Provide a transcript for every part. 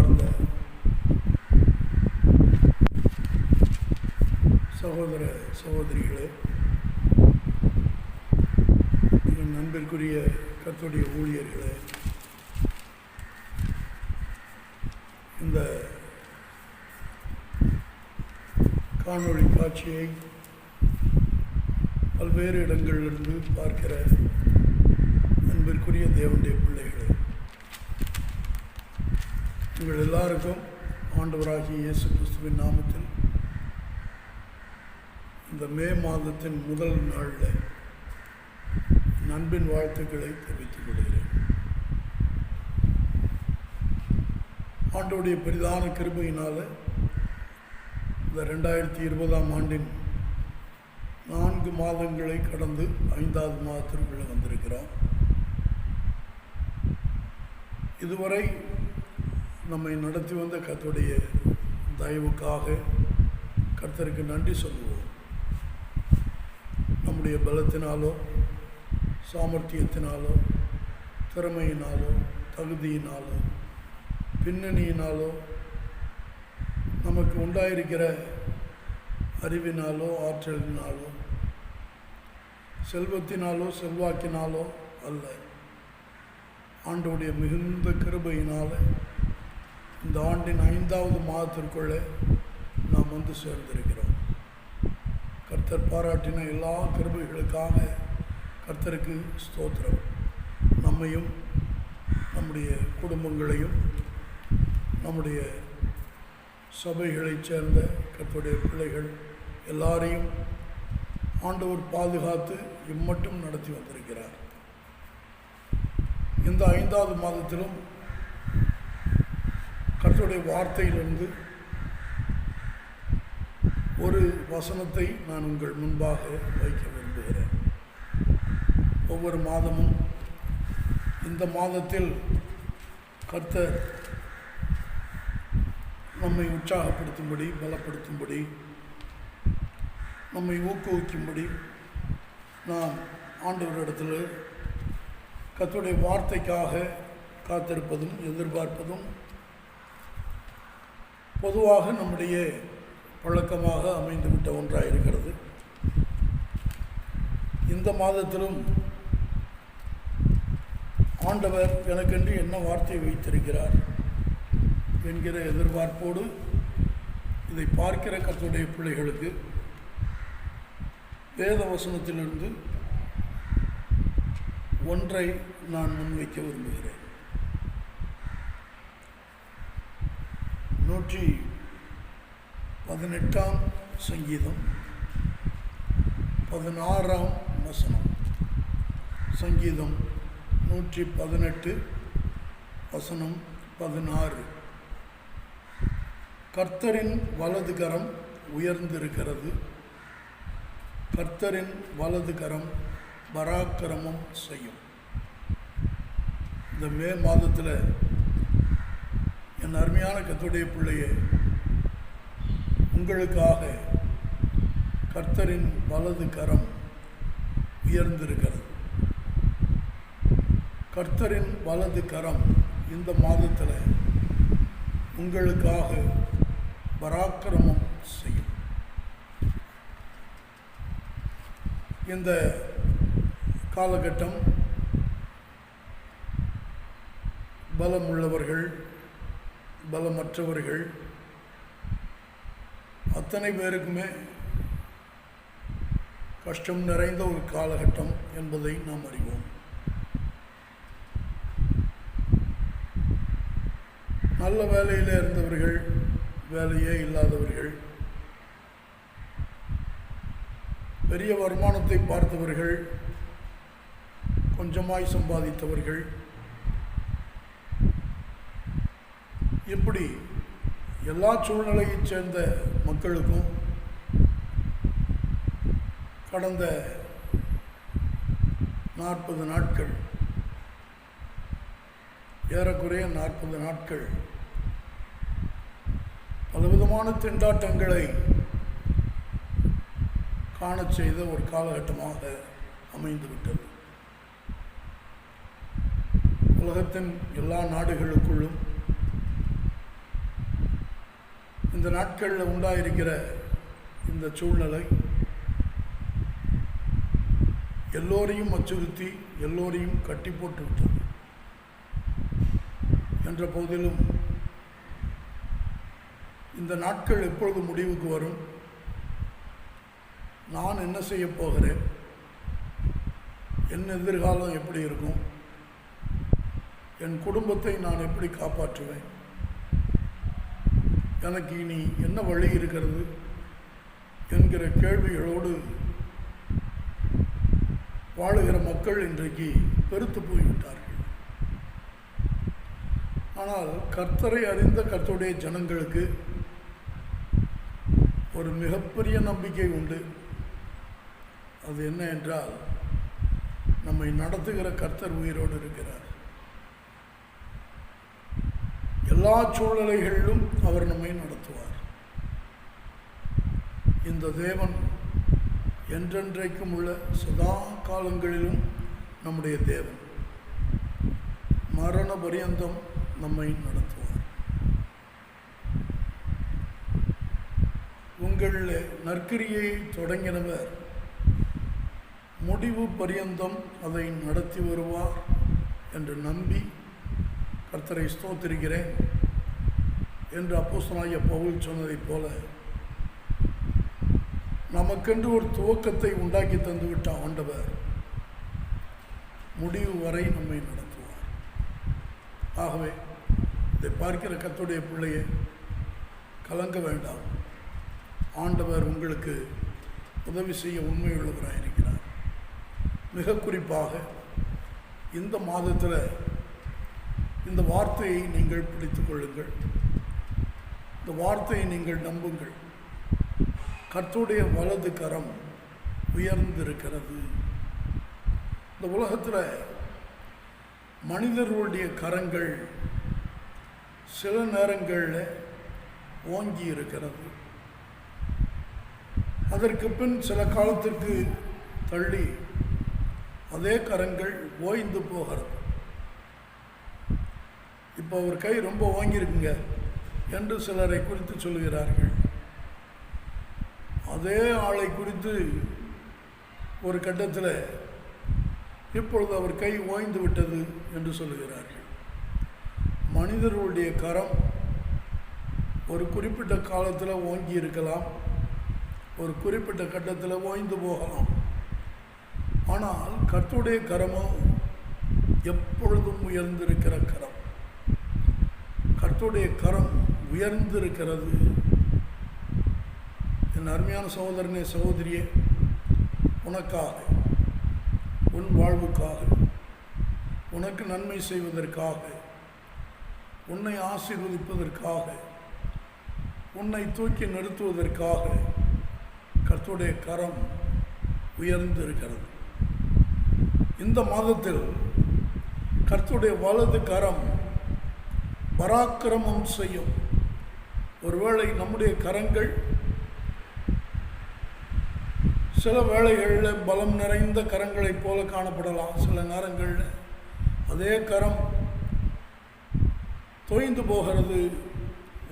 அன்பார்ந்த சகோதர சகோதரிகளே, என் நண்பிற்குரிய கர்த்தருடைய ஊழியர்களே, இந்த காணொளி காட்சியை பல்வேறு இடங்களிலிருந்து பார்க்கிற அன்பிற்குரிய தேவனுடைய பிள்ளைகளே, உங்கள் எல்லாருக்கும் ஆண்டவராகிய இயேசு கிறிஸ்துவின் நாமத்தில் இந்த மே மாதத்தின் முதல் நாளில் அன்பின் வாழ்த்துக்களை தெரிவித்துக் கொள்கிறேன். ஆண்டவருடைய பெரிதான கிருபையினால் இந்த 2020ஆம் ஆண்டின் 4 மாதங்களை கடந்து 5வது மாதத்திற்குள்ளே வந்திருக்கிறோம். இதுவரை நம்மை நடத்தி வந்த கர்த்தருடைய தயவுக்காக கர்த்தருக்கு நன்றி சொல்லுவோம். நம்முடைய பலத்தினாலோ சாமர்த்தியத்தினாலோ திறமையினாலோ தகுதியினாலோ பின்னணியினாலோ நமக்கு உண்டாயிருக்கிற அறிவினாலோ ஆற்றலினாலோ செல்வத்தினாலோ செல்வாக்கினாலோ அல்ல, ஆண்டவருடைய மிகுந்த கிருபையினால் இந்த ஆண்டின் 5வது மாதத்திற்குள்ளே நாம் வந்து சேர்ந்திருக்கிறோம். கர்த்தர் பாராட்டின எல்லா கிருபைகளுக்காக கர்த்தருக்கு ஸ்தோத்திரம். நம்மையும் நம்முடைய குடும்பங்களையும் நம்முடைய சபைகளைச் சேர்ந்த கர்த்தருடைய பிள்ளைகள் எல்லாரையும் ஆண்டவர் பாதுகாத்து இம்மட்டும் நடத்தி வந்திருக்கிறார். இந்த 5வது மாதத்திலும் கர்த்தருடைய வார்த்தையிலிருந்து ஒரு வசனத்தை நான் உங்கள் முன்பாக வைக்க விரும்புகிறேன். ஒவ்வொரு மாதமும் இந்த மாதத்தில் கர்த்தர் நம்மை உற்சாகப்படுத்தும்படி, பலப்படுத்தும்படி, நம்மை ஊக்குவிக்கும்படி நாம் ஆண்டவரிடத்தில் கர்த்தருடைய வார்த்தைக்காக காத்திருப்பதும் எதிர்பார்ப்பதும் பொதுவாக நம்முடைய பழக்கமாக அமைந்துவிட்ட ஒன்றாக இருக்கிறது. இந்த மாதத்திலும் ஆண்டவர் எனக்கென்று என்ன வார்த்தையை வைத்திருக்கிறார் என்கிற எதிர்பார்ப்போடு இதை பார்க்கிற கர்த்தருடைய பிள்ளைகளுக்கு வேத வசனத்திலிருந்து ஒன்றை நான் முன்வைக்க விரும்புகிறேன். 118ஆம் சங்கீதம் 16ஆம் வசனம். சங்கீதம் 118 வசனம் 16. கர்த்தரின் வலது கரம் உயர்ந்திருக்கிறது, கர்த்தரின் வலது கரம் பராக்கிரமம் செய்யும். இந்த மே மாதத்தில் என் அருமையான கர்த்தருடைய பிள்ளையே, உங்களுக்காக கர்த்தரின் வலது கரம் உயர்ந்திருக்கிறது. கர்த்தரின் வலது கரம் இந்த மாதத்தில் உங்களுக்காக பராக்கிரமம் செய்யும். இந்த காலகட்டம் பலமுள்ளவர்கள் பலமற்றவர்கள் அத்தனை பேருக்குமே கஷ்டம் நிறைந்த ஒரு காலகட்டம் என்பதை நாம் அறிவோம். நல்ல வேலையில் இருந்தவர்கள், வேலையே இல்லாதவர்கள், பெரிய வருமானத்தை பார்த்தவர்கள், கொஞ்சமாய் சம்பாதித்தவர்கள், இப்படி எல்லா சூழ்நிலையைச் சேர்ந்த மக்களுக்கும் கடந்த 40 நாட்கள், ஏறக்குறைய 40 நாட்கள் பலவிதமான திண்டாட்டங்களை காணச் செய்த ஒரு காலகட்டமாக அமைந்துவிட்டது. உலகத்தின் எல்லா நாடுகளுக்குள்ளும் இந்த நாட்களில் உண்டாயிருக்கிற இந்த சூழ்நிலை எல்லோரையும் அச்சுறுத்தி எல்லோரையும் கட்டி போட்டு விட்டது. என்ற போதிலும் இந்த நாட்கள் எப்பொழுது முடிவுக்கு வரும், நான் என்ன செய்ய போகிறேன், என் எதிர்காலம் எப்படி இருக்கும், என் குடும்பத்தை நான் எப்படி காப்பாற்றுவேன், எனக்கு இனி என்ன வழி இருக்கிறது என்கிற கேள்விகளோடு வாழுகிற மக்கள் இன்றைக்கு பெருத்து போய்விட்டார்கள். ஆனால் கர்த்தரை அறிந்த கர்த்தருடைய ஜனங்களுக்கு ஒரு மிகப்பெரிய நம்பிக்கை உண்டு. அது என்ன என்றால், நம்மை நடத்துகிற கர்த்தர் உயிரோடு இருக்கிறார். எல்லா சூழ்நிலைகளிலும் அவர் நம்மை நடத்துவார். இந்த தேவன் என்றென்றைக்கும் உள்ள சதா காலங்களிலும் நம்முடைய தேவன். மரண பரியந்தம் நம்மை நடத்துவார். உங்களில் நற்கிரியை தொடங்கினவர் முடிவு பரியந்தம் அதை நடத்தி வருவார் என்று நம்பி கர்த்தரை ஸ்தோத்திரிக்கிறேன் என்று அப்போஸ்தலனாகிய பவுல் சொன்னதைப் போல நமக்கென்று ஒரு துவக்கத்தை உண்டாக்கி தந்துவிட்ட ஆண்டவர் முடிவு வரை நம்மை நடத்துவார். ஆகவே இதை பார்க்கிற கர்த்தருடைய பிள்ளையை கலங்க வேண்டாம். ஆண்டவர் உங்களுக்கு உதவி செய்ய உண்மையுள்ளவராக இருக்கிறார். மிக குறிப்பாக இந்த மாதத்தில் இந்த வார்த்தையை நீங்கள் பிடித்துக் கொள்ளுங்கள். இந்த வார்த்தையை நீங்கள் நம்புங்கள். கர்த்தருடைய வலது கரம் உயர்ந்திருக்கிறது. இந்த உலகத்தில் மனிதர்களுடைய கரங்கள் சில நேரங்களில் ஓங்கி இருக்கிறது. அதற்கு பின் சில காலத்திற்கு தள்ளி அதே கரங்கள் ஓய்ந்து போகிறது. இப்போ அவர் கை ரொம்ப ஓங்கியிருக்குங்க என்று சிலரை குறித்து சொல்லுகிறார்கள். அதே ஆளை குறித்து ஒரு கட்டத்தில் இப்பொழுது அவர் கை ஓய்ந்து விட்டது என்று சொல்லுகிறார்கள். மனிதர்களுடைய கரம் ஒரு குறிப்பிட்ட காலத்தில் ஓங்கி இருக்கலாம், ஒரு குறிப்பிட்ட கட்டத்தில் ஓய்ந்து போகலாம். ஆனால் கர்த்தருடைய கரமோ எப்பொழுதும் உயர்ந்திருக்கிற கரம். கர்த்தருடைய கரம் உயர்ந்திருக்கிறது. என் அருமையான சகோதரனே, சகோதரியே, உனக்காக, உன் வாழ்வுக்காக, உனக்கு நன்மை செய்வதற்காக, உன்னை ஆசீர்வதிப்பதற்காக, உன்னை தூக்கி நிறுத்துவதற்காக கர்த்தருடைய கரம் உயர்ந்திருக்கிறது. இந்த மாதத்தில் கர்த்தருடைய வலது கரம் பராக்கிரமம் செய்யும். ஒருவேளை நம்முடைய கரங்கள் சில வேளைகளில் பலம் நிறைந்த கரங்களைப் போல காணப்படலாம். சில நேரங்களில் அதே கரம் தொய்ந்து போகிறது,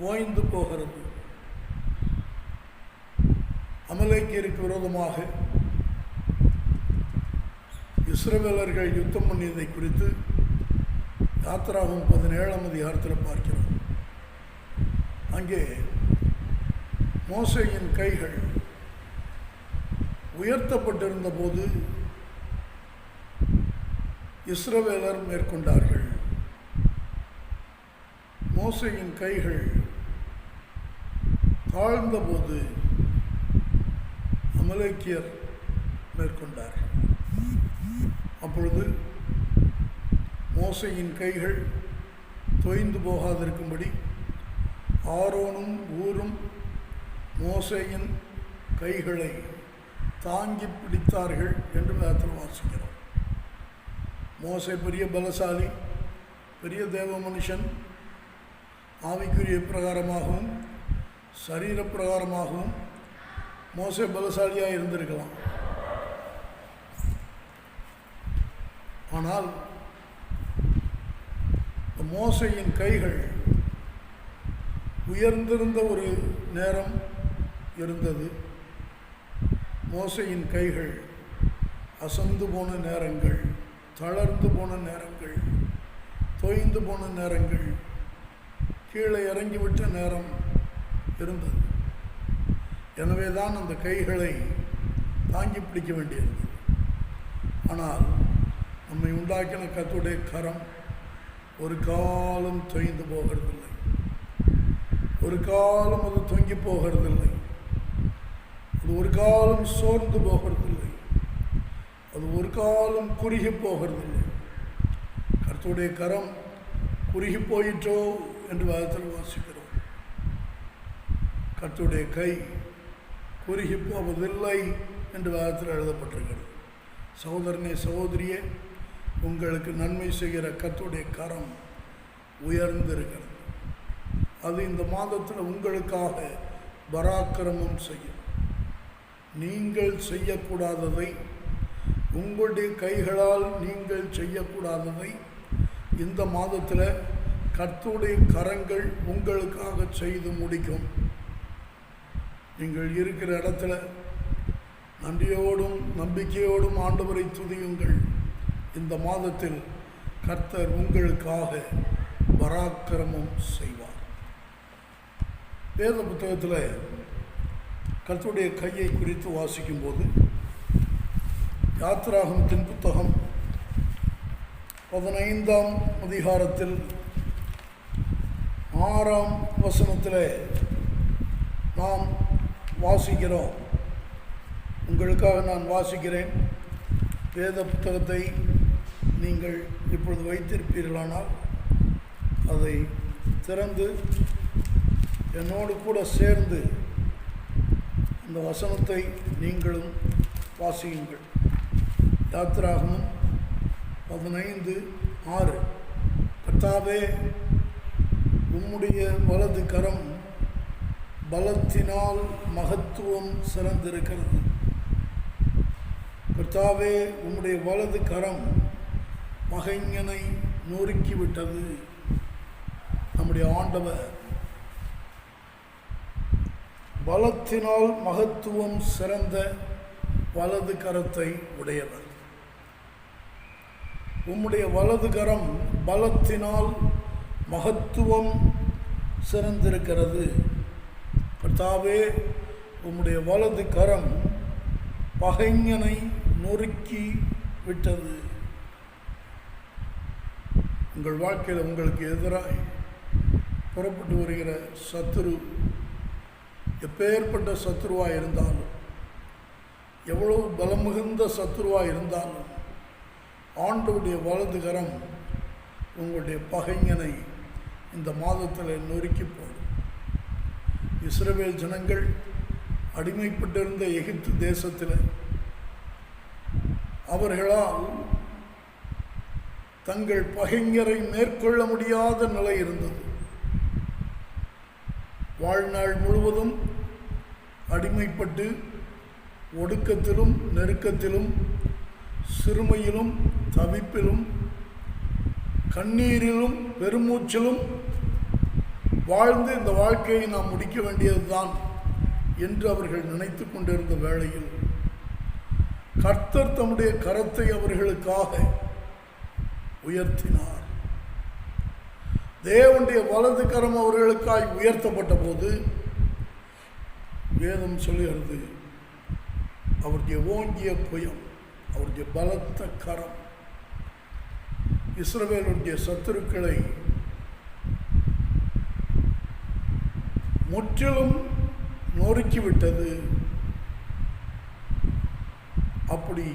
ஓய்ந்து போகிறது. அமலேக்கியருக்கு விரோதமாக இஸ்ரவேலர்கள் யுத்தம் பண்ணியதை குறித்து யாத்திராகமம் 17ஆம் அதிகாரத்தில் பார்க்கிறோம். அங்கே மோசேயின் கைகள் உயர்த்தப்பட்டிருந்த போது இஸ்ரவேலர் மேற்கொண்டார்கள். மோசேயின் கைகள் தாழ்ந்த போது அமலேக்கியர் மேற்கொண்டார்கள். அப்பொழுது மோசேயின் கைகள் தொய்ந்து போகாதிருக்கும்படி ஆரோனும் ஊரும் மோசேயின் கைகளை தாங்கி பிடித்தார்கள் என்று வேதத்தில் வாசிக்கிறோம். மோசே பெரிய பலசாலி, பெரிய தேவ மனுஷன். ஆவிக்குரிய பிரகாரமாகவும் சரீர பிரகாரமாகவும் மோசே பலசாலியாக இருந்திருக்கலாம். ஆனால் மோசேயின் கைகள் உயர்ந்திருந்த ஒரு நேரம் இருந்தது. மோசையின் கைகள் அசந்து போன நேரங்கள், தளர்ந்து போன நேரங்கள், தொய்ந்து போன நேரங்கள், கீழே இறங்கிவிட்ட நேரம் இருந்தது. எனவே தான் அந்த கைகளை தாங்கி பிடிக்க வேண்டியிருந்தது. ஆனால் நம்மை உண்டாக்கின கர்த்தருடைய கரம் ஒரு காலம் தொய்ந்து போகிறதில்லை, ஒரு காலம் அது தொங்கி போகிறதில்லை, அது ஒரு காலம் சோர்ந்து போகிறதில்லை, அது ஒரு காலம் குறுகி போகிறதில்லை. கர்த்தருடைய கரம் குறுகி போயிற்றோ என்று வேதத்தில் வாசிக்கிறோம். கர்த்தருடைய கை குறுகி போவதில்லை என்று வேதத்தில் எழுதப்பட்டிருக்கிறது. சகோதரனே, சகோதரியே, உங்களுக்கு நன்மை செய்கிற கர்த்தருடைய கரம் உயர்ந்திருக்கிறது. அது இந்த மாதத்தில் உங்களுக்காக பராக்கிரமம் செய்யும். நீங்கள் செய்யக்கூடாததை, உங்களுடைய கைகளால் நீங்கள் செய்யக்கூடாததை இந்த மாதத்தில் கர்த்தருடைய கரங்கள் உங்களுக்காக செய்து முடிக்கும். நீங்கள் இருக்கிற இடத்துல நன்றியோடும் நம்பிக்கையோடும் ஆண்டவரை துதியுங்கள். இந்த மாதத்தில் கர்த்தர் உங்களுக்காக பராக்கிரமம் செய்வார். வேத புத்தகத்தில் கர்த்தருடைய கையை குறித்து வாசிக்கும்போது யாத்திராகமத்தின் புத்தகம் 15ஆம் அதிகாரத்தில் 6ஆம் வசனத்தில் நாம் வாசிக்கிறோம். உங்களுக்காக நான் வாசிக்கிறேன். வேத புத்தகத்தை நீங்கள் இப்பொழுது வைத்திருப்பீர்களானால் அதை திறந்து என்னோடு கூட சேர்ந்து இந்த வசனத்தை நீங்களும் வாசியுங்கள். யாத்திராகமம் 15:6. கர்த்தாவே, உம்முடைய வலது கரம் பலத்தினால் மகத்துவம் சிறந்திருக்கிறது. கர்த்தாவே, உம்முடைய வலது கரம் பகைஞனை நொறுக்கிவிட்டது. நம்முடைய ஆண்டவர் பலத்தினால் மகத்துவம் சிறந்த வலது கரத்தை உடையவர். உம்முடைய வலது கரம் பலத்தினால் மகத்துவம் சிறந்திருக்கிறது. கர்த்தாவே, உம்முடைய வலது கரம் பகைஞனை நொறுக்கி விட்டது. உங்கள் வாழ்க்கையில் உங்களுக்கு எதிராக புறப்பட்டு வருகிற சத்துரு எப்பேற்பட்ட சத்துருவாக இருந்தாலும், எவ்வளவு பலமிகுந்த சத்துருவாக இருந்தாலும், ஆண்டவருடைய வலது கரம் உங்களுடைய பகைஞனை இந்த மாதத்தில் நொறுக்கி போடும். இஸ்ரவேல் ஜனங்கள் அடிமைப்பட்டிருந்த எகிப்து தேசத்தில் அவர்களால் தங்கள் பகைஞரை மேற்கொள்ள முடியாத நிலை இருந்தது. வாழ்நாள் முழுவதும் அடிமைப்பட்டு ஒடுக்கத்திலும் நெருக்கத்திலும் சிறுமையிலும் தவிப்பிலும் கண்ணீரிலும் பெருமூச்சிலும் வாழ்ந்து இந்த வாழ்க்கையை நாம் முடிக்க வேண்டியதுதான் என்று அவர்கள் நினைத்து கொண்டிருந்த வேளையில் கர்த்தர் தம்முடைய கரத்தை அவர்களுக்காக உயர்த்தினார். தேவனுடைய வலது கரம் அவர்களுக்காய் உயர்த்தப்பட்ட போது வேதம் சொல்லுகிறது, அவருடைய ஓங்கிய புயம், அவருடைய பலத்த கரம் இஸ்ரவேலுடைய சத்துருக்களை முற்றிலும் நொறுக்கிவிட்டது. அப்படி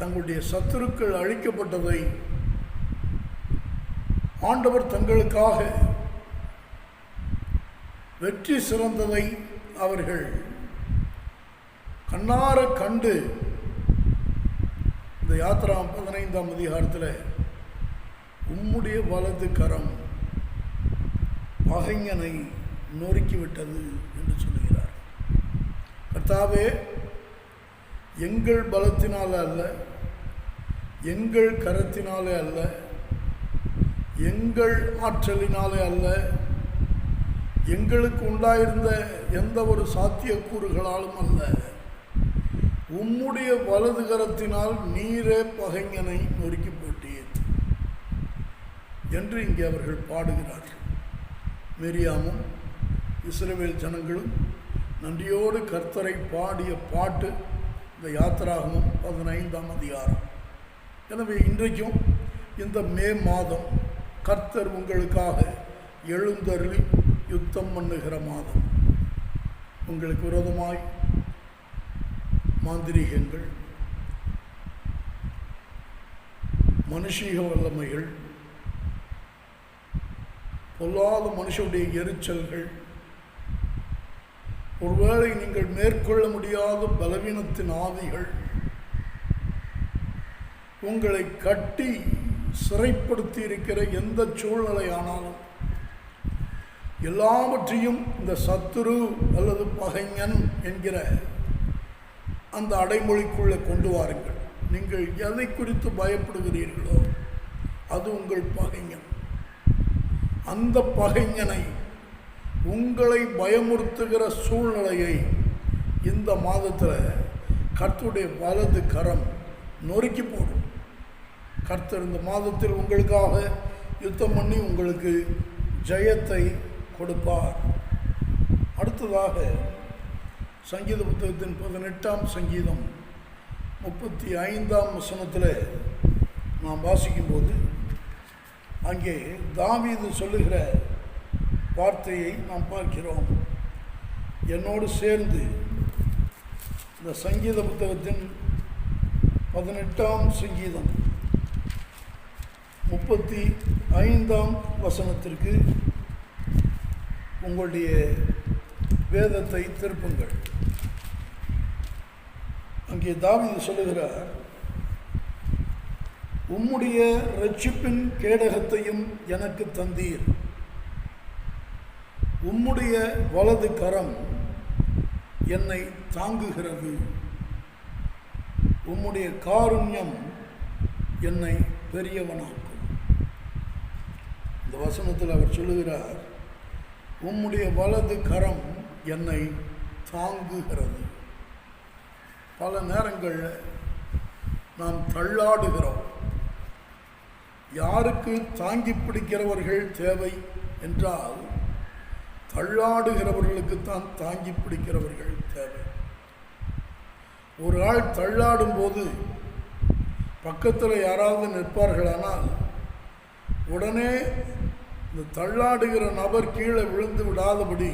தங்களுடைய சத்துருக்கள் அழிக்கப்பட்டதை ஆண்டவர் தங்களுக்காக வெற்றி சிறந்ததை அவர்கள் கண்ணார கண்டு இந்த யாத்திராம் 15ஆம் அதிகாரத்தில் உம்முடைய வலது கரம் பகைஞனை நொறுக்கிவிட்டது என்று சொல்கிறார். கர்த்தாவே, எங்கள் பலத்தினால அல்ல, எங்கள் கரத்தினாலே அல்ல, எங்கள் ஆற்றலினாலே அல்ல, எங்களுக்கு உண்டாயிருந்த எந்த ஒரு சாத்தியக்கூறுகளாலும் அல்ல, உம்முடைய வலது கரத்தினால் நீரே பகைஞனை நொறுக்கி போட்டீர் என்று இங்கே அவர்கள் பாடுகிறார்கள். மிரியாமும் இஸ்ரவேல் ஜனங்களும் நன்றியோடு கர்த்தரை பாடிய பாட்டு இந்த யாத்திராகமும் 15ஆம் அதிகாரம். எனவே இன்றைக்கும் இந்த மே மாதம் கர்த்தர் உங்களுக்காக எழுந்தருளி யுத்தம் பண்ணுகிற மாதம். உங்களுக்கு விரோதமாய் மாந்திரீகங்கள், மனுஷீக வல்லமைகள், பொல்லாத மனுஷனுடைய எரிச்சல்கள், ஒருவேளை நீங்கள் மேற்கொள்ள முடியாத பலவீனத்தின் ஆவிகள் உங்களை கட்டி சிறைப்படுத்தி இருக்கிற எந்த சூழ்நிலை ஆனாலும் எல்லாவற்றையும் இந்த சத்துரு அல்லது பகைஞன் என்கிற அந்த அடைமொழிக்குள்ளே கொண்டு வாருங்கள். நீங்கள் எதை குறித்து பயப்படுகிறீர்களோ அது உங்கள் பகைஞன். அந்த பகைஞனை, உங்களை பயமுறுத்துகிற சூழ்நிலையை இந்த மாதத்தில் கர்த்தருடைய வலது கரம் நொறுக்கி போடும். கர்த்தர் இந்த மாதத்தில் உங்களுக்காக யுத்தம் பண்ணி உங்களுக்கு ஜெயத்தை கொடுப்பார். அடுத்ததாக சங்கீத புத்தகத்தின் 18ஆம் சங்கீதம் 35ஆம் வசனத்தில் நாம் வாசிக்கும்போது அங்கே தாவீது சொல்லுகிற வார்த்தையை நாம் பார்க்கிறோம். என்னோடு சேர்ந்து இந்த சங்கீத புத்தகத்தின் 18ஆம் சங்கீதம் 35ஆம் வசனத்திற்கு உங்களுடைய வேதத்தை திருப்புங்கள். அங்கே தாவீது சொல்லுகிறார், உம்முடைய இரட்சிப்பின் கேடகத்தையும் எனக்கு தந்தீர், உம்முடைய வலது கரம் என்னை தாங்குகிறது, உம்முடைய காருண்யம் என்னை பெரியவனாக்கும். இந்த வசனத்தில் அவர் சொல்லுகிறார், உம்முடைய வலது கரம் என்னை தாங்குகிறது. பல நேரங்களில் நாம் தள்ளாடுகிறோம். யாருக்கு தாங்கி பிடிக்கிறவர்கள் தேவை என்றால், தள்ளாடுகிறவர்களுக்குத்தான் தாங்கி பிடிக்கிறவர்கள் தேவை. ஒரு ஆள் தள்ளாடும் போது பக்கத்தில் யாராவது நிற்பார்களானால் உடனே இந்த தள்ளாடுகிற நபர் கீழே விழுந்து விடாதபடி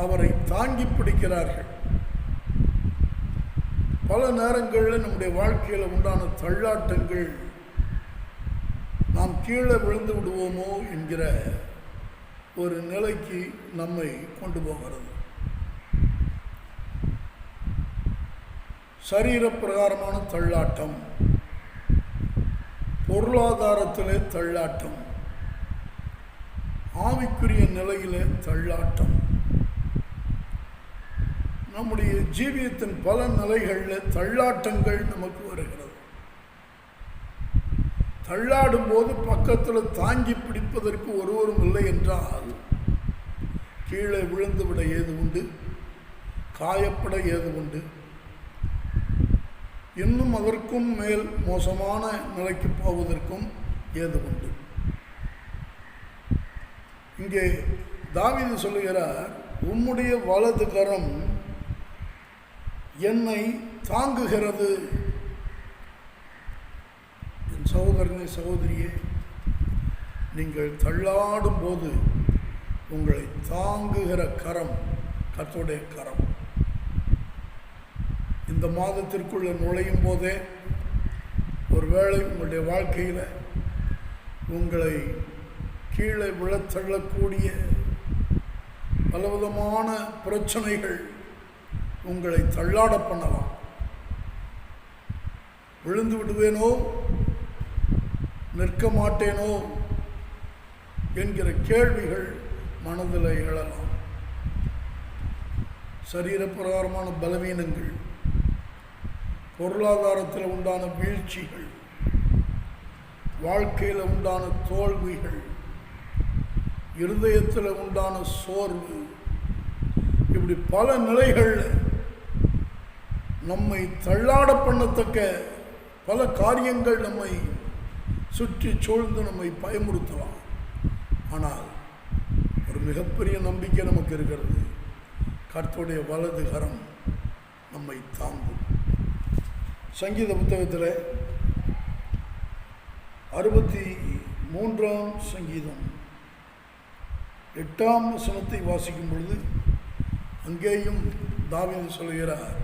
அவரை தாங்கி பிடிக்கிறார்கள். பல நேரங்களில் நம்முடைய வாழ்க்கையில் உண்டான தள்ளாட்டங்கள் நாம் கீழே விழுந்து விடுவோமோ என்கிற ஒரு நிலைக்கு நம்மை கொண்டு போகிறது. சரீரப்பிரகாரமான தள்ளாட்டம், பொருளாதாரத்திலே தள்ளாட்டம், ஆவிக்குரிய நிலையிலே தள்ளாட்டம், நம்முடைய ஜீவியத்தின் பல நிலைகளில் தள்ளாட்டங்கள் நமக்கு வருகிறது. தள்ளாடும் போது பக்கத்தில் தாங்கி பிடிப்பதற்கு ஒருவரும் இல்லை என்றால் கீழே விழுந்துவிட ஏது உண்டு, காயப்பட ஏது உண்டு, இன்னும் அதற்கும் மேல் மோசமான நிலைக்கு போவதற்கும் ஏது உண்டு. இங்கே தாவீது சொல்லுகிறார், உம்முடைய வலது கரம் என்னை தாங்குகிறது. என் சகோதரனே, சகோதரியே, நீங்கள் தள்ளாடும் போது உங்களை தாங்குகிற கரம் கர்த்தருடைய கரம். இந்த மாதத்திற்குள்ள நுழையும் போதே ஒருவேளை உங்களுடைய வாழ்க்கையில் உங்களை கீழே விழத்தள்ளக்கூடிய பலவிதமான பிரச்சனைகள் உங்களை தள்ளாட பண்ணலாம். விழுந்து விடுவேனோ, நிற்க மாட்டேனோ என்கிற கேள்விகள் மனதில் எழலாம். சரீரப்பிரகாரமான பலவீனங்கள், பொருளாதாரத்தில் உண்டான வீழ்ச்சிகள், வாழ்க்கையில் உண்டான தோல்விகள், இருதயத்தில் உண்டான சோர்வு, இப்படி பல நிலைகளில் நம்மை தள்ளாட பண்ணத்தக்க பல காரியங்கள் நம்மை சுற்றி சூழ்ந்து நம்மை பயமுறுத்தலாம். ஆனால் ஒரு மிகப்பெரிய நம்பிக்கை நமக்கு இருக்கிறது. கர்த்தருடைய வலது கரம் நம்மை தாங்கும். சங்கீத புத்தகத்தில் 63ஆம் சங்கீதம் 8ஆம் வசனத்தை வாசிக்கும் பொழுது அங்கேயும் தாவீது சொல்கிறார்,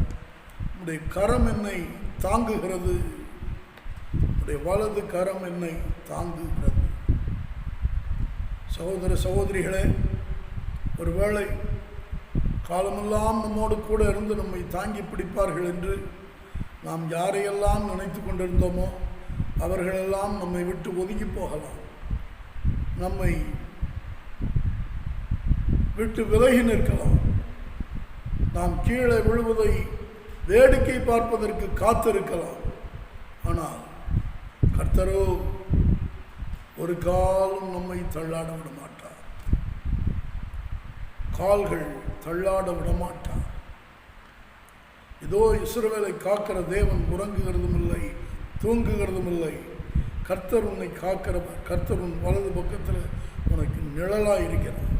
உம்முடைய கரம் என்னை தாங்குகிறது, உம்முடைய வலது கரம் என்னை தாங்குகிறது. சகோதர சகோதரிகளே, ஒருவேளை காலமெல்லாம் நம்மோடு கூட இருந்து நம்மை தாங்கி பிடிப்பார்கள் என்று நாம் யாரையெல்லாம் நினைத்து கொண்டிருந்தோமோ அவர்களெல்லாம் நம்மை விட்டு ஒதுங்கி போகலாம். நம்மை விட்டு விலகி நிற்கலாம். நாம் கீழே விழுவதை வேடிக்கை பார்ப்பதற்கு காத்திருக்கலாம். ஆனால் கர்த்தரோ ஒரு காலம் நம்மை தள்ளாட விட மாட்டார். கால்கள் தள்ளாட விட மாட்டார். இதோ இஸ்ரவேலை காக்கிற தேவன் உறங்குகிறதும் இல்லை, தூங்குகிறதும் இல்லை. கர்த்தர் உன்னை காக்கிறவர். கர்த்தர் உன் வலது பக்கத்தில் உனக்கு நிழலாக இருக்கிறார்.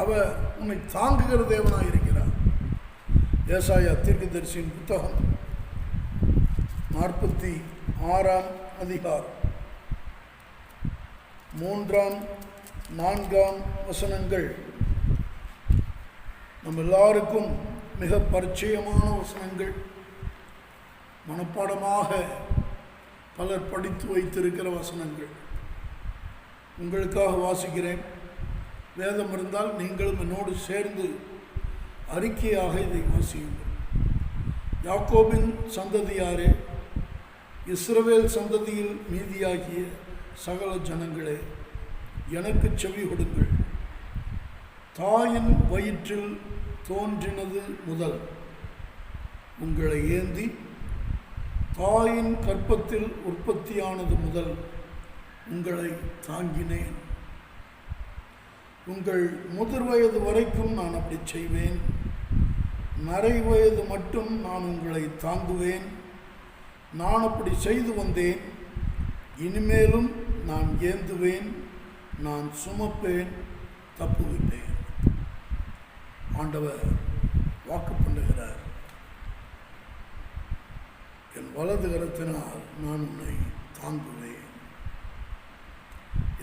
அவர் உன்னை தாங்குகிற தேவனாக இருக்கிறார். ஏசாயா தீர்க்கதரிசியின் புத்தகம் 46ஆம் அதிகாரம் 3ஆம் 4ஆம் வசனங்கள் நம்ம எல்லாருக்கும் மிக பரிச்சயமான வசனங்கள். மனப்பாடமாக பலர் படித்து வைத்திருக்கிற வசனங்கள். உங்களுக்காக வாசிக்கிறேன். வேதம் இருந்தால் நீங்களும் என்னோடு சேர்ந்து அறிக்கையாக இதை வாசியுங்கள். யாக்கோபின் சந்ததியாரே, இஸ்ரவேல் சந்ததியில் மீதியாகிய சகல ஜனங்களே, எனக்கு செவி கொடுங்கள். தாயின் வயிற்றில் தோன்றினது முதல் உங்களை ஏந்தி, தாயின் கற்பத்தில் உற்பத்தியானது முதல் உங்களை தாங்கினேன். உங்கள் முதிர் வயது வரைக்கும் நான் அப்படி செய்வேன். நரை வயது மட்டும் நான் உங்களை தாங்குவேன். நான் அப்படி செய்து வந்தேன். இனிமேலும் நான் ஏந்துவேன், நான் சுமப்பேன், தப்புவிப்பேன். ஆண்டவர் வாக்கு பண்ணுகிறார், என் வலது கரத்தினால் நான் உன்னை தாங்குவேன்.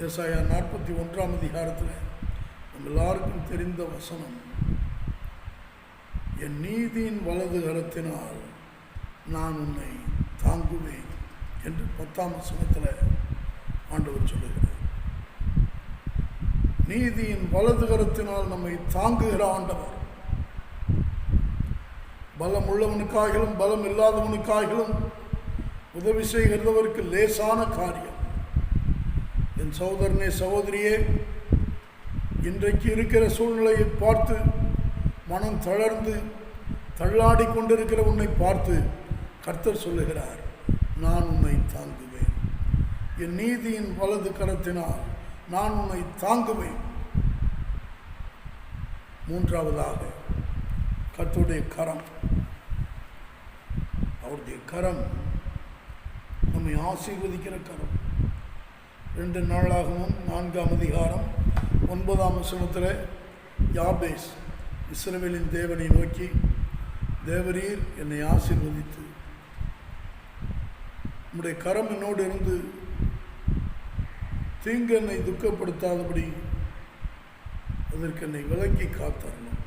ஏசாயா 41ஆம் அதிகாரத்தில் நம்ம எல்லாருக்கும் தெரிந்த வசனம், என் நீதியின் வலது கரத்தினால் நான் உன்னை தாங்குவேன் என்று 10ஆம் வசனத்தில் ஆண்டவர் சொல்லுகிறார். நீதியின் வலது கரத்தினால் நம்மை தாங்குகிற ஆண்டவர். பலம் உள்ளவனுக்காகிலும் பலம் இல்லாதவனுக்காகிலும் உதவி செய்கிறவருக்கு லேசான காரியம். என் சகோதரனே, சகோதரியே, இன்றைக்கு இருக்கிற சூழ்நிலையை பார்த்து மனம் தளர்ந்து தள்ளாடி கொண்டிருக்கிற உன்னை பார்த்து கர்த்தர் சொல்லுகிறார், நான் உன்னை தாங்குவேன். என் நீதியின் வலது கரத்தினால் நான் உன்னை தாங்குவேன். மூன்றாவதாக கர்த்தருடைய கரம். அவருடைய கரம் நம்மை ஆசீர்வதிக்கிற கரம். 2 நாளாகவும் 4ஆம் அதிகாரம் 9ஆம் வசனத்தில் யாபேஸ் இஸ்ரவேலின் தேவனை நோக்கி, தேவரீர் என்னை ஆசீர்வதித்து உம்முடைய கரம் என்னோடு இருந்து தீங்கு என்னை துக்கப்படுத்தாதபடி அதற்கு என்னை விலக்கி காத்தரணும்.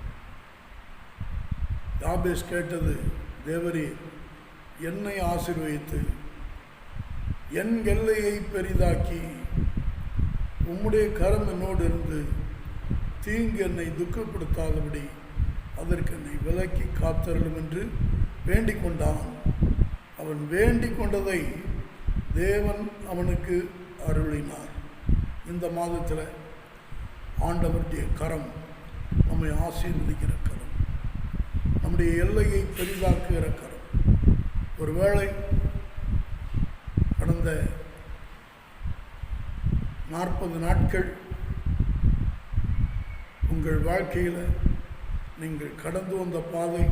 யாபேஸ் கேட்டது, தேவரீர் என்னை ஆசீர்வதித்து என் எல்லையை பெரிதாக்கி உம்முடைய கரம் என்னோடு இருந்து தீங்கு என்னை துக்கப்படுத்தாதபடி அதற்கு என்னை விலக்கி காத்தரலும் என்று வேண்டிக் கொண்டான். அவன் வேண்டிக் கொண்டதை தேவன் அவனுக்கு அருளினார். இந்த மாதத்தில் ஆண்டவருடைய கரம் நம்மை ஆசீர்வதிக்கிற கரம், நம்முடைய எல்லையை பெரிதாக்குகிற கரம். ஒருவேளை கடந்த 40 நாட்கள் உங்கள் வாழ்க்கையில் நீங்கள் கடந்து வந்த பாதை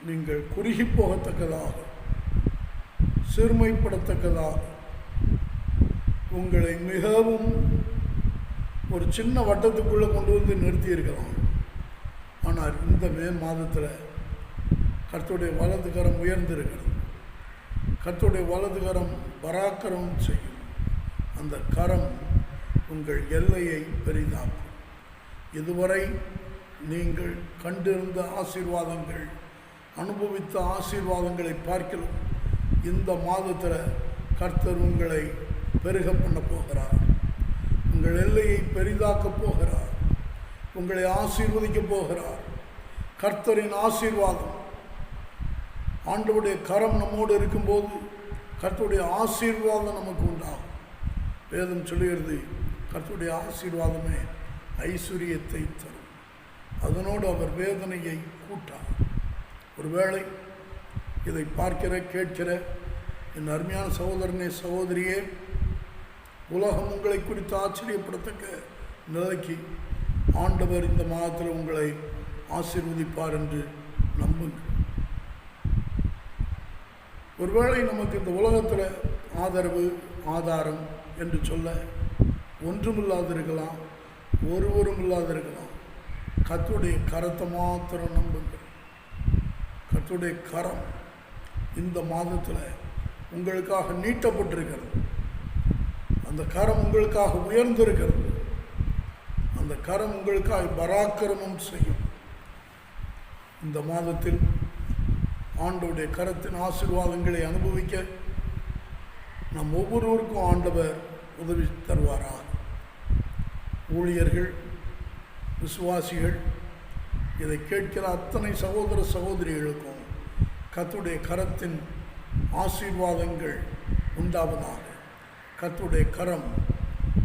நீங்கள் குறுகி போகத்தக்கதாக, சிறுமைப்படத்தக்கதாக, உங்களை மிகவும் ஒரு சின்ன வட்டத்துக்குள்ளே கொண்டு வந்து நிறுத்தியிருக்கலாம். ஆனால் இந்த மே மாதத்தில் கர்த்தருடைய வலது கரம் உயர்ந்திருக்கிறது. கர்த்தருடைய வலது கரம் பராக்கிரமம் செய்யும். அந்த கரம் உங்கள் எல்லையை பெரிதாக்கும். இதுவரை நீங்கள் கண்டிருந்த ஆசீர்வாதங்கள், அனுபவித்த ஆசீர்வாதங்களை பார்க்கலாம். இந்த மாதத்தில் கர்த்தர் உங்களை பெருக பண்ண போகிறார். உங்கள் எல்லையை பெரிதாக்க போகிறார். உங்களை ஆசீர்வதிக்க போகிறார். கர்த்தரின் ஆசீர்வாதம், ஆண்டவருடைய கரம் நம்மோடு இருக்கும்போது கர்த்தருடைய ஆசீர்வாதம் நமக்கு உண்டாகும். வேதம் சொல்லுகிறது, கர்த்தருடைய ஆசீர்வாதமே ஐஸ்வர்யத்தை தரும், அதனோடு அவர் வேதனையை கூட்டார். ஒருவேளை இதை பார்க்கிற கேட்கிற என் அருமையான சகோதரனே, சகோதரியே, உலகம் உங்களை குறித்து ஆச்சரியப்படத்தக்க நிலைக்கு ஆண்டவர் இந்த மாதத்தில் உங்களை ஆசீர்வதிப்பார் என்று நம்புங்கள். ஒருவேளை நமக்கு இந்த உலகத்தில் ஆதரவு, ஆதாரம் என்று சொல்ல ஒன்றுமில்லாதிருக்கலாம், ஒருவரும் இல்லாதிருக்கலாம். கர்த்தருடைய கரத்தை மாத்திரம் நம்புங்கள். கர்த்தருடைய கரம் இந்த மாதத்தில் உங்களுக்காக நீட்டப்பட்டிருக்கிறது. அந்த கரம் உங்களுக்காக உயர்ந்திருக்கிறது. அந்த கரம் உங்களுக்காக பராக்கிரமம் செய்யும். இந்த மாதத்தில் ஆண்டவருடைய கரத்தின் ஆசீர்வாதங்களை அனுபவிக்க நம் ஒவ்வொருவருக்கும் ஆண்டவர் உதவி தருவாராக. ஊழியர்கள், விசுவாசிகள், இதை கேட்கிற அத்தனை சகோதர சகோதரிகளுக்கும் கர்த்தருடைய கரத்தின் ஆசீர்வாதங்கள் உண்டாவதாக. கர்த்தருடைய கரம்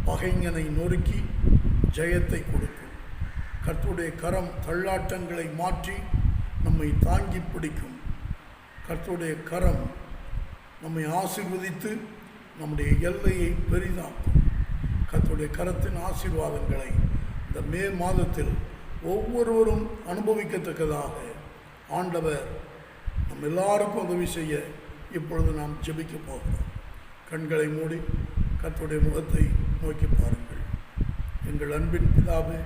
பகைஞனை நொறுக்கி ஜெயத்தை கொடுக்கும். கர்த்தருடைய கரம் தள்ளாட்டங்களை மாற்றி நம்மை தாங்கி பிடிக்கும். கர்த்தருடைய கரம் நம்மை ஆசீர்வதித்து நம்முடைய எல்லையை பெரிதாக்கும். கர்த்தருடைய கரத்தின் ஆசீர்வாதங்களை இந்த மே மாதத்தில் ஒவ்வொருவரும் அனுபவிக்கத்தக்கதாக ஆண்டவர் நம் எல்லாருக்கும் உதவி செய்ய இப்பொழுது நாம் ஜெபிக்க போகிறோம். கண்களை மூடி கர்த்தருடைய முகத்தை நோக்கி பாருங்கள். எங்கள் அன்பின் பிதாவே,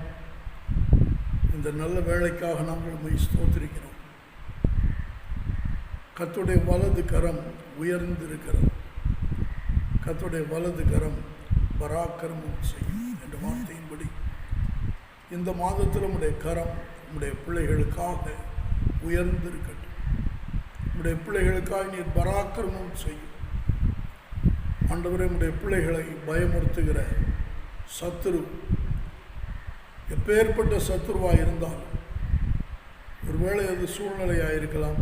இந்த நல்ல வேளைக்காக நாங்கள் உம்மை ஸ்தோத்திரிக்கிறோம். கர்த்தருடைய வலது கரம் உயர்ந்திருக்கிறது. கர்த்தருடைய வலது கரம் பராக்கிரமம் செய்யும் என்ற வார்த்தையின்படி இந்த மாதத்தில் உம்முடைய கரம் உம்முடைய பிள்ளைகளுக்காக உயர்ந்திருக்கட்டும். உம்முடைய பிள்ளைகளுக்காக நீர் பராக்கிரமம் செய்யும். ஆண்டவரே, உம்முடைய பிள்ளைகளை பயமுறுத்துகிற சத்துரு, எப்பேற்பட்ட சத்துருவாக இருந்தாலும், ஒருவேளை அது சூழ்நிலையாக இருக்கலாம்,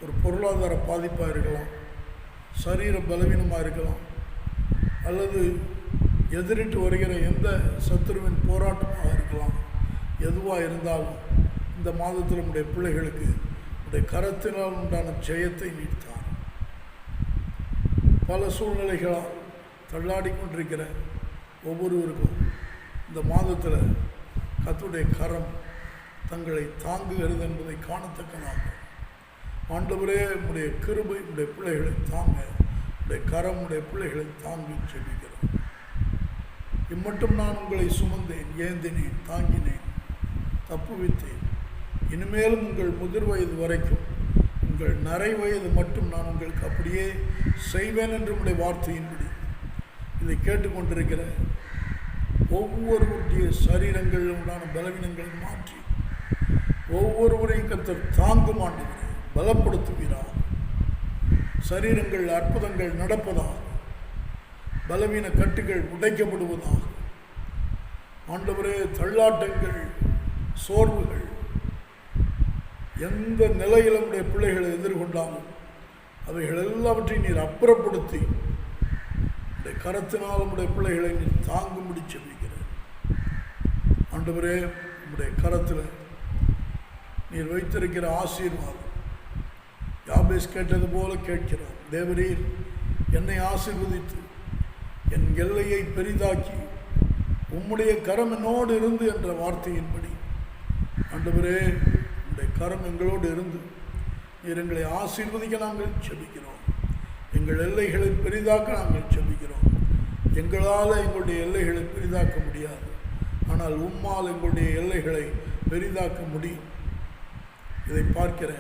ஒரு பொருளாதார பாதிப்பாக இருக்கலாம், சரீர பலவீனமாக இருக்கலாம், அல்லது எதிரிட்டு வருகிற எந்த சத்துருவின் போராட்டமாக இருக்கலாம். எதுவாக இருந்தாலும் இந்த மாதத்தில் உடைய பிள்ளைகளுக்கு உடைய கரத்தினால் உண்டான ஜெயத்தை நீட்டார். பல சூழ்நிலைகளால் தள்ளாடி கொண்டிருக்கிற ஒவ்வொருவருக்கும் இந்த மாதத்தில் கர்த்தருடைய கரம் தங்களை தாங்குகிறது என்பதை காணத்தக்கதாக ஆண்டவரே, உடைய கிருபை உடைய பிள்ளைகளை தாங்க, உடைய கரம் உடைய பிள்ளைகளை தாங்கி செபிக்கிறோம். இம்மட்டும் நான் உங்களை சுமந்தேன், ஏந்தினேன், தாங்கினேன், தப்புவித்தேன். இனிமேலும் உங்கள் முதிர் வயது வரைக்கும், உங்கள் நரை வயது மட்டும் நான் உங்களுக்கு அப்படியே செய்வேன் என்று உடைய வார்த்தையின்படி இதை கேட்டுக்கொண்டிருக்கிற ஒவ்வொருவருடைய சரீரங்களில் உண்டான பலவீனங்களை மாற்றி ஒவ்வொருவரையும் கர்த்தர் தாங்கும் ஆண்டுகிறேன், பலப்படுத்துகிறார். சரீரங்கள் அற்புதங்கள் நடப்பதாக, பலவீன கட்டுகள் உடைக்கப்படுவதாக. ஆண்டவரே, தள்ளாட்டங்கள், சோர்வுகள் எந்த நிலையில் உடைய பிள்ளைகளை எதிர்கொண்டாலும் அவைகள் எல்லாவற்றையும் நீர் அப்புறப்படுத்தி உடைய கரத்தினால் உடைய பிள்ளைகளை நீர் தாங்கும்படி செபிக்கிறேன். ஆண்டவரே, உடைய கரத்தில் நீர் வைத்திருக்கிற ஆசீர்வாதம் யாபேஸ் கேட்டது போல கேட்கிறார். தேவரீர் என்னை ஆசீர்வதித்து என் எல்லையை பெரிதாக்கி உம்முடைய கரம் என்னோடு இருந்து என்ற வார்த்தையின்படி ஆண்டவரே, உம்முடைய கரம் எங்களோடு இருந்து நீர் எங்களை ஆசீர்வதிக்க நாங்கள் ஜெபிக்கிறோம். எங்கள் எல்லைகளை பெரிதாக்க நாங்கள் ஜெபிக்கிறோம். எங்களால் எங்களுடைய எல்லைகளை பெரிதாக்க முடியாது, ஆனால் உம்மால் எங்களுடைய எல்லைகளை பெரிதாக்க முடியும். இதை பார்க்கிற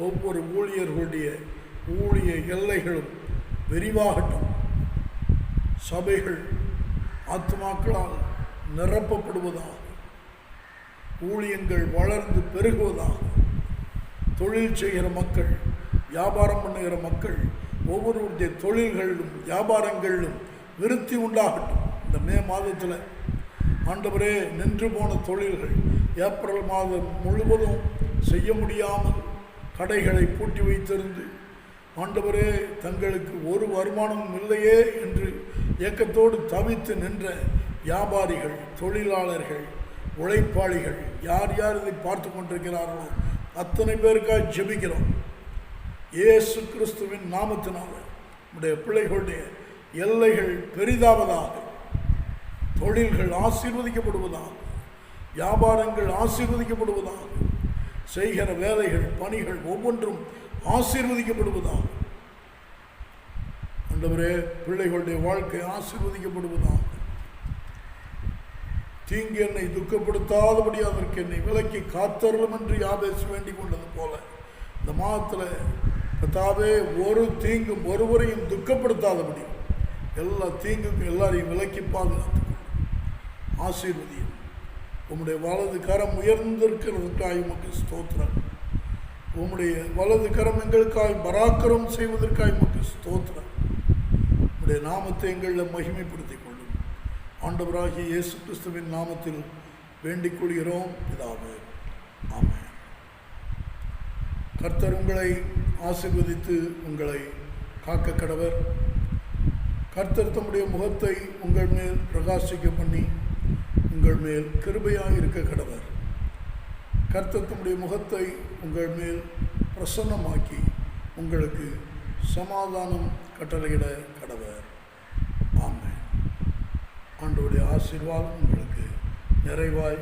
ஒவ்வொரு ஊழியர்களுடைய ஊழிய எல்லைகளும் விரிவாகட்டும். சபைகள் ஆத்துமாக்களால் நிரப்பப்படுவதாக, ஊழியங்கள் வளர்ந்து பெருகுவதாக, தொழில் செய்கிற மக்கள், வியாபாரம் பண்ணுகிற மக்கள் ஒவ்வொருடைய தொழில்களிலும் வியாபாரங்களிலும் விருத்தி உண்டாகட்டும். இந்த மே மாதத்தில் ஆண்டவரே, நின்று போன தொழில்கள் ஏப்ரல் மாதம் முழுவதும் செய்ய முடியாமல் கடைகளை பூட்டி வைத்திருந்து ஆண்டவரே, தங்களுக்கு ஒரு வருமானமும் இல்லையே என்று ஏக்கத்தோடு தவித்து நின்ற வியாபாரிகள், தொழிலாளர்கள், உழைப்பாளிகள் யார் யார் இதை பார்த்து கொண்டிருக்கிறார்களோ அத்தனை பேருக்காக ஜெபிக்கிறோம். இயேசு கிறிஸ்துவின் நாமத்தினால நம்முடைய பிள்ளைகளுடைய எல்லைகள் பெரிதாவதாக, தொழில்கள் ஆசீர்வதிக்கப்படுவதாக, வியாபாரங்கள் ஆசீர்வதிக்கப்படுவதாக, செய்கிற வேலைகள் பணிகள் ஒவ்வொன்றும் ஆசீர்வதிக்கப்படுவதாக. ஆண்டவரே, பிள்ளைகளுடைய வாழ்க்கை ஆசீர்வதிக்கப்படுவதாக. தீங்கு என்னை துக்கப்படுத்தாதபடி அதற்கு என்னை விலக்கி காத்தருளும் என்று யாபேஸ் வேண்டிக் கொண்டது போல இந்த மாதத்தில் கர்த்தாவே, ஒரு தீங்கும் ஒருவரையும் துக்கப்படுத்தாதபடி எல்லா தீங்குக்கும் எல்லாரையும் விலக்கி பாதுகாத்து ஆசீர்வதியும். உம்முடைய வலது கரம் உயர்ந்திருக்கிறதுக்காக உமக்கு ஸ்தோத்திரம். உம்முடைய வலது கரம் எங்களுக்காக பராக்கிரம் செய்வதற்காக உமக்கு ஸ்தோத்திரம். உம்முடைய நாமத்தை எங்களில் மகிமைப்படுத்திக் கொள்ளும். ஆண்டவராகிய இயேசு கிறிஸ்துவின் நாமத்தில் வேண்டிக் கொள்கிறோம் பிதாவே, ஆமென். கர்த்தர் உங்களை ஆசீர்வதித்து உங்களை காக்க கடவர். கர்த்தர் தம்முடைய முகத்தை உங்கள் மேல் பிரகாசிக்க பண்ணி உங்கள் மேல் கிருபையாக இருக்க கடவர். கர்த்தர் தம்முடைய முகத்தை உங்கள் மேல் பிரசன்னமாக்கி உங்களுக்கு சமாதானம் கட்டளையிட கடவர். ஆமென். ஆண்டவருடைய ஆசீர்வாதம் உங்களுக்கு நிறைவாய்